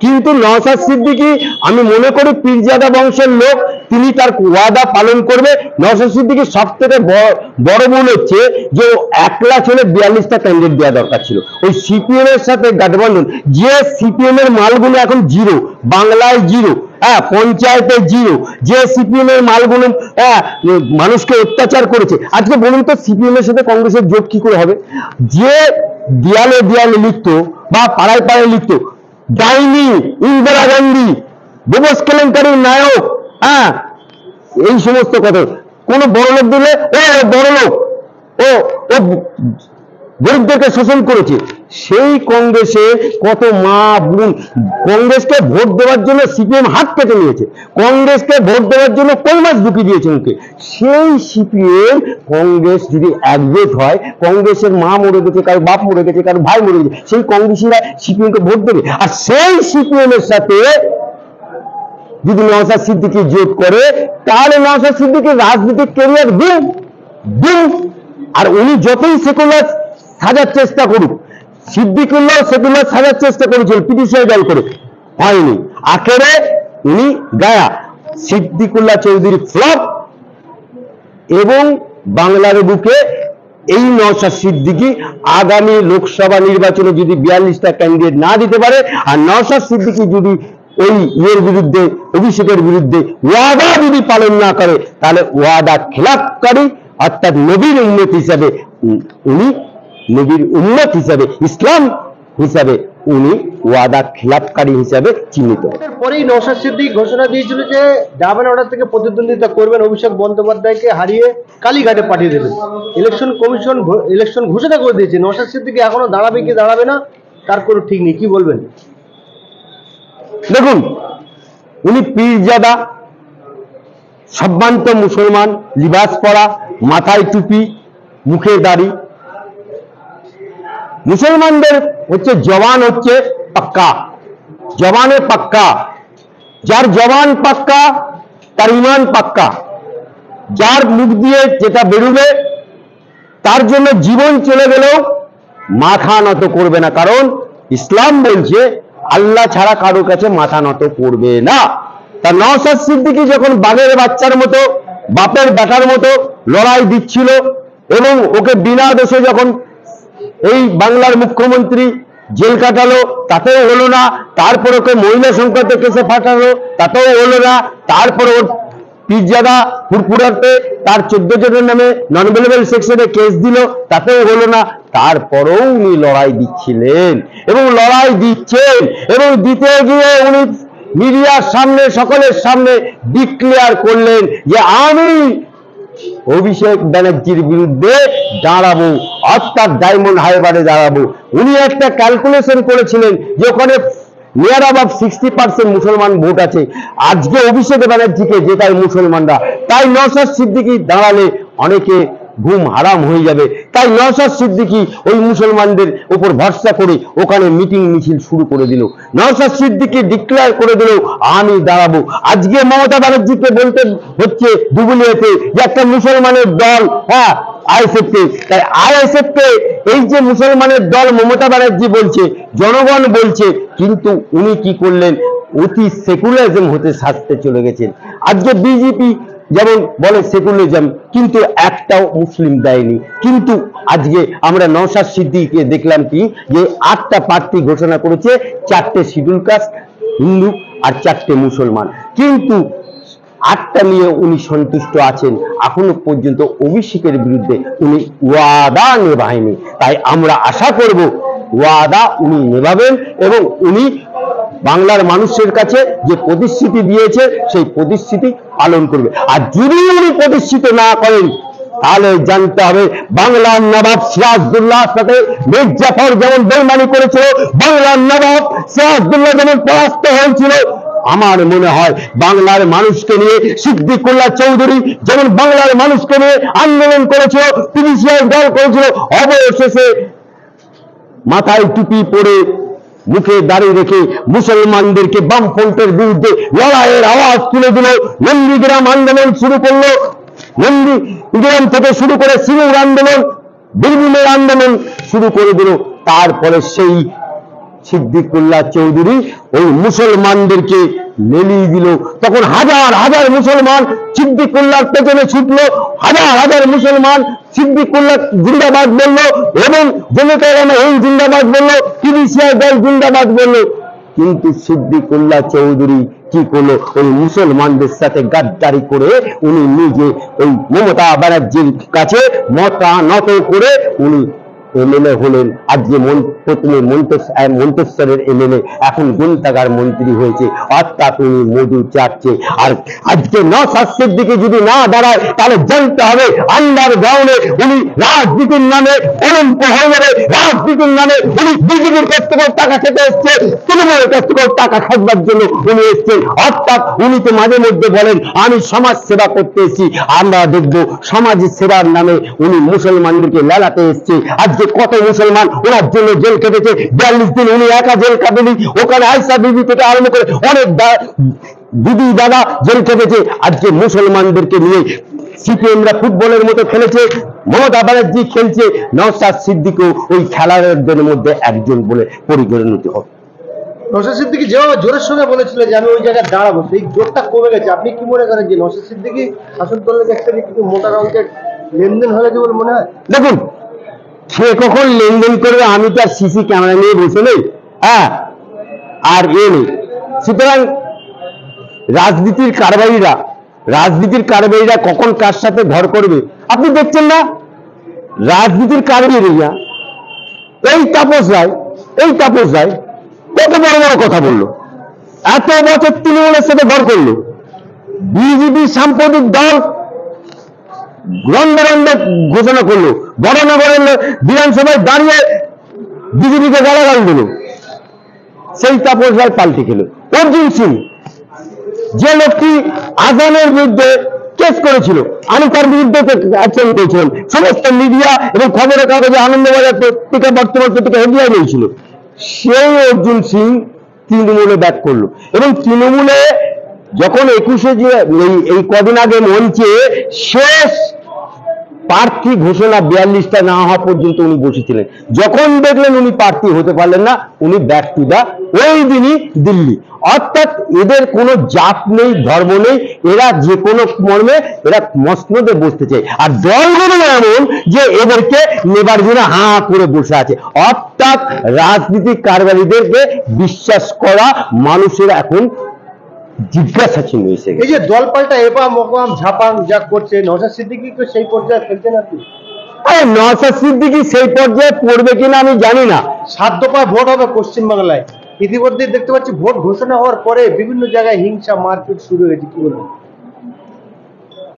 কিন্তু নওশাদ সিদ্দিকী আমি মনে করি পীরজাদা বংশের লোক, তিনি তার ওয়াদা পালন করবে। নওশাদ সিদ্দিকী সব থেকে বড় ভুল হচ্ছে যে একলা ছেলে 42টা ক্যান্ডিডেট দেওয়া দরকার ছিল। ওই সিপিএম এর সাথে গাঠবন্ধন, যে সিপিএম এর মালগুলো এখন জিরো, বাংলায় জিরো, হ্যাঁ পঞ্চায়েতে জিরো, যে সিপিএম এর মালগুলো মানুষকে অত্যাচার করেছে। আজকে বলুন তো সিপিএম এর সাথে কংগ্রেসের জোট কি করে হবে? যে দেয়ালে দেয়ালে লিখতো বা পাড়ায় পাড়ায় লিখতো ডাইনি ইন্দিরা গান্ধী, বোগস কেলেঙ্কারির নায়ক, এই সমস্ত কথা, কোন বড় লোক দিলে ও বড় লোক, ও গরিবদেরকে শোষণ করেছে। সেই কংগ্রেসে কত মা বোন, কংগ্রেসকে ভোট দেওয়ার জন্য সিপিএম হাত কেটে নিয়েছে, কংগ্রেসকে ভোট দেওয়ার জন্য কই মাছ ঢুকিয়ে দিয়েছে মুখে। সেই সিপিএম কংগ্রেস যদি একজোট হয়, কংগ্রেসের মা মরে গেছে, কারো বাপ মরে গেছে, কারো ভাই মরে গেছে, সেই কংগ্রেসীরা সিপিএম কে ভোট দেবে। আর সেই সিপিএম এর সাথে যদি নওশাদ সিদ্দিকী জোট করে, তাহলে নওশাদ সিদ্দিকীর রাজনৈতিক ক্যারিয়ার দিন দিন। আর উনি যতই সেকুলার সাজার চেষ্টা করুক, সিদ্দিকুল্লাহ সেকুলার সাজার চেষ্টা করেছিল পিটিশন দল করে, হয়নি। আখেরে উনি গায়া, সিদ্দিকুল্লাহ চৌধুরী ফ্লপ। এবং বাংলার বুকে এই নওশাদ সিদ্দিকী আগামী লোকসভা নির্বাচনে যদি 42টা ক্যান্ডিডেট না দিতে পারে, আর নওশাদ সিদ্দিকী যদি ওই ইয়ের বিরুদ্ধে, অভিষেকের বিরুদ্ধে ওয়াদা যদি পালন না করে, তাহলে ওয়াদা খেলাপকারী, অর্থাৎ নবীর উম্মত হিসাবে উনি, নবীর উম্মত হিসাবে, ইসলাম হিসাবে উনি ওয়াদা খেলাপকারী হিসাবে চিহ্নিত। এরপরেই নওশাদ সিদ্দিকী ঘোষণা দিয়েছিল যে ডাবল অর্ডার থেকে প্রতিদ্বন্দ্বিতা করবেন, অভিষেক বন্দ্যোপাধ্যায়কে হারিয়ে কালীঘাটে পাঠিয়ে দেবেন। ইলেকশন কমিশন ইলেকশন ঘোষণা করে দিয়েছে। নওশাদ সিদ্দিকী এখনো দাঁড়াবে কি দাঁড়াবে না তার কোনো ঠিক নেই, কি বলবেন? দেখুন, উনি পীরজাদা, সম্ভ্রান্ত মুসলমান, লিবাস পরা, মাথায় টুপি, মুখে দাড়ি। মুসলমানদের হচ্ছে জবান হচ্ছে পাক্কা, জবানে পাক্কা। যার জবান পাক্কা তার ইমান পাক্কা। যার মুখ দিয়ে যেটা বেরোবে তার জন্য জীবন চলে গেলেও মাথা নত করবে না, কারণ ইসলাম বলছে আল্লাহ ছাড়া কারোর কাছে মাথা নত করবে না। তা নওশাদ সিদ্দিকী যখন বাঘের বাচ্চার মতো, বাপের বেটার মতো লড়াই দিচ্ছিল, এবং ওকে বিনা দোষে যখন এই বাংলার মুখ্যমন্ত্রী জেল কাটালো, তাতেও হলো না। তারপর ওকে মহিলা সংকটে কেসে পাঠালো, তাতেও হলো না। তারপর ওর পীরজাদা ফুরফুরাতে তার 14 জনের নামে নন বেলেবল সেকশনে কেস দিল, তাতেও হলো না। তারপরেও উনি লড়াই দিচ্ছিলেন এবং লড়াই দিচ্ছেন, এবং দিতে গিয়ে উনি মিডিয়ার সামনে, সকলের সামনে ডিক্লেয়ার করলেন যে আমি অভিষেক ব্যানার্জির বিরুদ্ধে দাঁড়াবো, অর্থাৎ ডায়মন্ড হারবারে দাঁড়াবো। উনি একটা ক্যালকুলেশন করেছিলেন যে ওখানে নিয়ার অ্যাবাউট 60% মুসলমান ভোট আছে। আজকে অভিষেক ব্যানার্জিকে জেতায় মুসলমানরা, তাই নওশাদ সিদ্দিকী দাঁড়ালে অনেকে ঘুম হারাম হয়ে যাবে। তাই নওশাদ সিদ্দিকী ওই মুসলমানদের উপর ভরসা করে ওখানে মিটিং মিছিল শুরু করে দিল। নওশাদ সিদ্দিকী ডিক্লেয়ার করে দিল আমি দাঁড়াবো। আজকে মমতা ব্যানার্জিকে বলতে হচ্ছে দুবুলিয়াতে যে একটা মুসলমানের দল, আইএসএফ কে, তাই আইএসএফ কে এই যে মুসলমানের দল মমতা ব্যানার্জি বলছে, জনগণ বলছে, কিন্তু উনি কি করলেন? অতি সেকুলারিজম হতে সাজতে চলে গেছেন। আজকে বিজেপি যেমন বলে সেকুলারিজম, কিন্তু একটাও মুসলিম দেয়নি। কিন্তু আজকে আমরা নওশাদ সিদ্দিকীকে দেখলাম কি, যে 8টা প্রার্থী ঘোষণা করেছে, 4টে শিডিউল কাস্ট হিন্দু আর 4টে মুসলমান, কিন্তু 8টা নিয়ে উনি সন্তুষ্ট আছেন। এখনো পর্যন্ত অভিষেকের বিরুদ্ধে উনি ওয়াদা নেভায়নি। তাই আমরা আশা করব ওয়াদা উনি নেভাবেন এবং উনি বাংলার মানুষের কাছে যে প্রতিশ্রুতি দিয়েছে সেই প্রতিশ্রুতি পালন করবে। আর যদি উনি প্রতিশ্রুতি না করেন, তাহলে জানতে হবে বাংলার নবাব সিরাজউদ্দৌলার সাথে মির্জাফর যেমন বেইমানি করেছিল, বাংলার নবাব সিরাজউদ্দৌলা যেমন পরাস্ত হয়েছিল, আমার মনে হয় বাংলার মানুষকে নিয়ে সিদ্দিকুল্লাহ চৌধুরী যেমন বাংলার মানুষকে নিয়ে আন্দোলন করেছিল, পিটিশন দল করেছিল, অবশেষে মাথায় টুপি পরে মুখে দাঁড়িয়ে রেখে মুসলমানদেরকে বামফ্রন্টের বিরুদ্ধে লড়াইয়ের আওয়াজ তুলে দিল। নন্দীগ্রাম আন্দোলন শুরু করলো, নন্দীগ্রাম থেকে শুরু করে সিঙ্গুর আন্দোলন, বীরভূমের আন্দোলন শুরু করে দিল। তারপরে সেই সিদ্দিকুল্লাহ চৌধুরী ওই মুসলমানদেরকে লেলিয়ে দিল। তখন হাজার হাজার মুসলমান সিদ্দিকুল্লাহর পেছনে ছুটলো, হাজার হাজার মুসলমান সিদ্দিকুল্লাহ জিন্দাবাদ বললো এবং জনতা জিন্দাবাদ বললো, তিরিশিয়া দল জিন্দাবাদ বললো। কিন্তু সিদ্দিকুল্লাহ চৌধুরী কি করলো, ওই মুসলমানদের সাথে গাদ্দারি করে উনি নিজে ওই মমতা ব্যানার্জির কাছে মাথা নত করে উনি এমএলএ হলেন। আজকে প্রথমে মন্তেশ্বরের এমএলএ, এখন গ্রন্থাগার মন্ত্রী হয়েছে, অর্থাৎ উনি মধু চাটছে। আর আজকে নওশাদ সিদ্দিকী যদি না দাঁড়ায় তাহলে জানতে হবে আন্ডারগ্রাউন্ডে উনি রাজনীতির নামে অনন্ত হয়ে যাবে। রাজনীতির নামে উনি বিজেপির কাছ থেকেও টাকা খেতে এসছে, তৃণমূলের কাছ থেকেও টাকা খাবার জন্য উনি এসছেন। অর্থাৎ উনি তো মাঝে মধ্যে বলেন আমি সমাজ সেবা করতে এসেছি। আমরা দেখবো সমাজ সেবার নামে উনি মুসলমানদেরকে মেলাতে এসছে। আজকে কত মুসলমান ওনার জন্য জেল কেটেছে, 42 দিন উনি একা জেল কাটেনি, ওখানে আয়সা বিবি থেকে আরম্ভ করে অনেক দিদি দাদা জেল কেটেছে। আজকে মুসলমানদেরকে নিয়ে সিপিএমরা ফুটবলের মতো খেলেছে, মমতা ব্যানার্জি খেলছে, নওশাদ সিদ্দিকীও ওই খেলোয়াড়দের মধ্যে একজন বলে পরিগণিত হবে। নওশাদ সিদ্দিকী যেভাবে জোরের সঙ্গে বলেছিল যে আমি ওই জায়গায় দাঁড়াবো, সেই জোরটা কমে গেছে। আপনি কি মনে করেন যে নওশাদ সিদ্দিকী শাসক দলের কাছ থেকে কিছু মোটা অঙ্কের লেনদেন হয়েছে বলে মনে হয়? দেখুন, সে কখন লেনদেন করবে, আমি তো আর সিসি ক্যামেরা নিয়ে বসে নেই, হ্যাঁ, আর নেই। সুতরাং রাজনীতির কারবারিরা কখন কার সাথে ঘর করবে আপনি দেখছেন না। রাজনীতির কারবারিরা এই তাপস রায় কত বড় বড় কথা বললো, এত বছর তৃণমূলের সাথে ঘর করলো। বিজেপি সাম্প্রতিক দল রন্ধ ঘোষণা করলো, বড়নগরের বিধানসভায় দাঁড়িয়ে বিজেপিকে গালাগাল দিল। সেই তাপস রায় পাল্টে খেলো। অর্জুন সিং, যে লোকটি আজানের বিরুদ্ধে কেস করেছিল, আমি তার বিরুদ্ধে অ্যাকশন করেছিলাম। সমস্ত মিডিয়া এবং খবরের কাগজে আনন্দবাজার পত্রিকা, বর্তমান পত্রিকা হেডলাইন হয়েছিল। সেই অর্জুন সিং তৃণমূলে ব্যাক করলো এবং তৃণমূলে যখন 21 যে এই কদিন আগে মঞ্চে শেষ প্রার্থী ঘোষণা 42টা না হওয়া পর্যন্ত উনি বসেছিলেন। যখন দেখলেন উনি প্রার্থী হতে পারলেন না, উনি ব্যাক টু দা ওই দিনই দিল্লি। অর্থাৎ এদের কোনো জাত নেই, ধর্ম নেই, এরা যে কোনো মর্মে এরা মসনদে বসতে চায়। আর দলগুলো এমন যে এদেরকে নেবার জন্য হাঁ করে বসে আছে। অর্থাৎ রাজনীতিক কারবারিদেরকে বিশ্বাস করা মানুষের এখন জিজ্ঞাসা চিহ্ন হয়েছে। এই যে দল পাল্টা এপাম ওপাম ঝাপাং যা করছে, নওশাদ সিদ্দিকী তো সেই পর্যায়ে ফেলছেন আপনি? নওশাদ সিদ্দিকী সেই পর্যায়ে পড়বে কিনা আমি জানি না। 7 দফায় ভোট হবে পশ্চিমবাংলায়, ইতিমধ্যে দেখতে পাচ্ছি ভোট ঘোষণা হওয়ার পরে বিভিন্ন জায়গায় হিংসা মারপিট শুরু হয়েছে, কি বলবেন?